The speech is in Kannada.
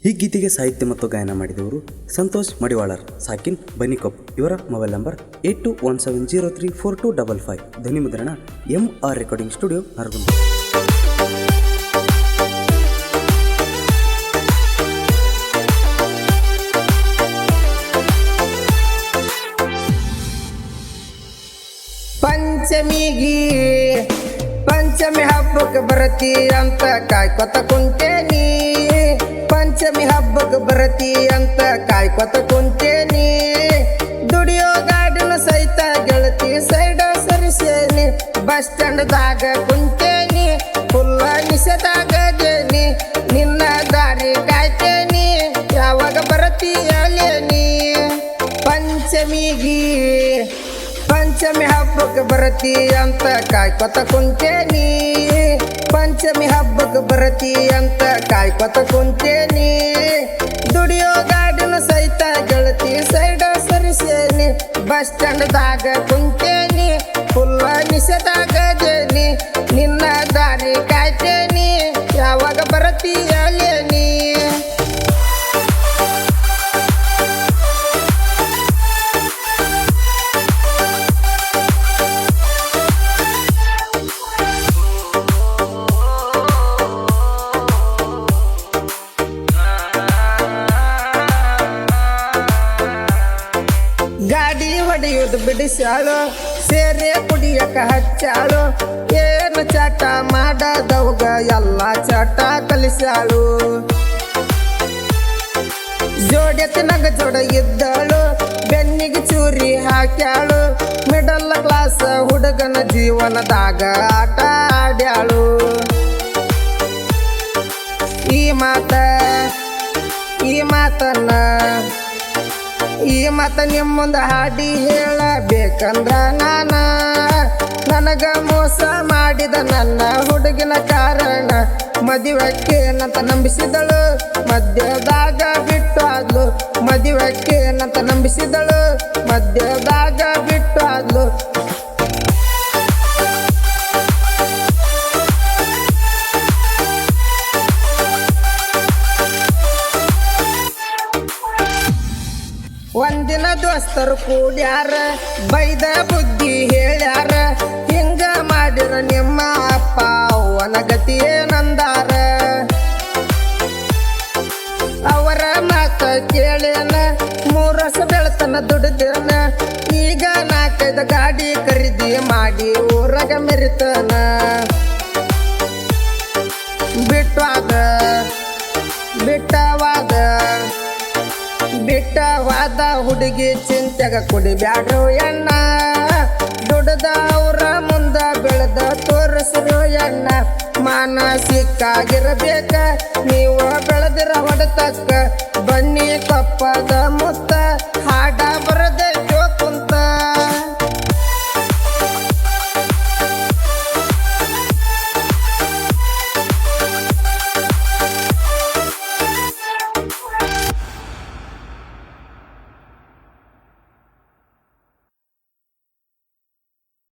ಈ ಗೀತೆಗೆ ಸಾಹಿತ್ಯ ಮತ್ತು ಗಾಯನ ಮಾಡಿದವರು ಸಂತೋಷ್ ಮಡಿವಾಳರ್, ಸಾಕಿನ್ ಬನಿಕೊಪ್. ಇವರ ಮೊಬೈಲ್ ನಂಬರ್ 8217034255. ಧ್ವನಿ ಮುದ್ರಣ MR recording studio, Naragund. Panchami ಹಬ್ಬಕ್ಕೆ ಬರತಿ ಅಂತ ಕಾಯ್ಕೊತ ಕುಂತೇನಿ. ಪಂಚಮಿ ಹಬ್ಬಕ್ಕೆ ಬರತಿ ಅಂತ ಕಾಯ್ಕೊತ ಕುಂತೇನಿ. ದುಡಿಯೋ ಗಾಡಿನ ಸಹಿತ ಗೆಳತಿ ಸೈಡ ಸರಿಸೇನಿ. ಬಸ್ ಸ್ಟ್ಯಾಂಡ್ದಾಗ ಕುಂತೇನಿ, ಫುಲ್ಲ ನಿಷೇಧಾಗದೇನಿ. ನಿನ್ನ ದಾರಿ ಕಾಯ್ತೇನಿ, ಯಾವಾಗ ಬರತಿ ಅಲೇನಿ. ಪಂಚಮಿ ಹಬ್ಬಕ್ಕೆ ಬರತಿ ಅಂತ ಕಾಯ್ಕೊತ ಕುಂತೇನಿ. ಪಂಚಮಿ ಹಬ್ಬಕ್ಕೆ ಬರತಿ ಅಂತ ಕಾಯ್ಕೊತ ಕುಂತೇನಿ. ದುಡಿಯೋ ಗಾಡಿನ ಸಹಿತ ಗೆಳತಿ ಸೈಡ ಸರಿಸೇನಿ. ಬಸ್ ಸ್ಟ್ಯಾಂಡ್ದಾಗ ಕುಂತೇನಿ, ಫುಲ್ಲ ನಿಷೇಧಾಗದೇನಿ. ನಿನ್ನ ದಾರಿ ಕಾಯ್ತೇನಿ, ಯಾವಾಗ ಬರತಿ ಅಲೇನಿ. ಗಾಡಿ ಹೊಡೆಯುವುದು ಬಿಡಿಸ್ಯಾಳು, ಸೇರೆ ಕುಡಿಯಕ ಹಚ್ಚಾಳು. ಏನು ಚಟ ಮಾಡದವ್ಗ ಎಲ್ಲ ಚಟ ಕಲಿಸ್ಯಾಳು. ಜೋಡೆತ್ತಿನಾಗ ಜೋಡ ಇದ್ದಳು, ಬೆನ್ನಿಗೆ ಚೂರಿ ಹಾಕ್ಯಾಳು. ಮಿಡಲ್ ಕ್ಲಾಸ್ ಹುಡುಗನ ಜೀವನದಾಗ ಆಟ ಆಡ್ಯಾಳು. ಈ ಮಾತ ನಿಮ್ಮ ಮುಂದೆ ಹಾಡಿ ಹೇಳಬೇಕಂದ್ರ ನನಗ ಮೋಸ ಮಾಡಿದ ನನ್ನ ಹುಡುಗಿನ ಕಾರಣ. ಮದುವೆಕ್ಕೇನಂತ ನಂಬಿಸಿದಳು, ಮಧ್ಯದಾಗ ಬಿಟ್ಟು ಆದ್ಲು. ಮದುವೆಕ್ಕೇನಂತ ನಂಬಿಸಿದಳು, ಮಧ್ಯದಾಗ ಬಿಟ್ಟು ಆದ್ಲು. ಒಂದಿನ ದೋಸ್ತರು ಕೂಡ್ಯಾರ, ಬೈದ ಬುದ್ಧಿ ಹೇಳ್ಯಾರ. ಹಿಂಗ ಮಾಡಿರ ನಿಮ್ಮ ಅಪ್ಪ ಅವ್ವನ ಗತಿ ಏನಂದಾರ. ಅವರ ಮಾತ ಕೇಳೇನ, 3 ವರ್ಷ ಬೆಳತನ ದುಡಿದೇನ. ಈಗ 4-5 ಗಾಡಿ ಖರೀದಿ ಮಾಡಿ ಊರಾಗ ಮೆರಿತನ. ಬಿಟ್ಟವಾದ ಹುಡುಗಿ ಚಿಂತೆಗ ಕುಡಿಬ್ಯಾಡ್ರು ಎಣ್ಣ. ದುಡ್ದ ಅವ್ರ ಮುಂದ ಬೆಳೆದ ತೋರಿಸ್ರು ಎಣ್ಣ. ಮಾನಸಿಕ್ಕಾಗಿರ್ಬೇಕ ನೀವು ಬೆಳೆದಿರ ಹೊಡೆತಕ್ಕ. ಬನ್ನಿ ಕೊಪ್ಪದ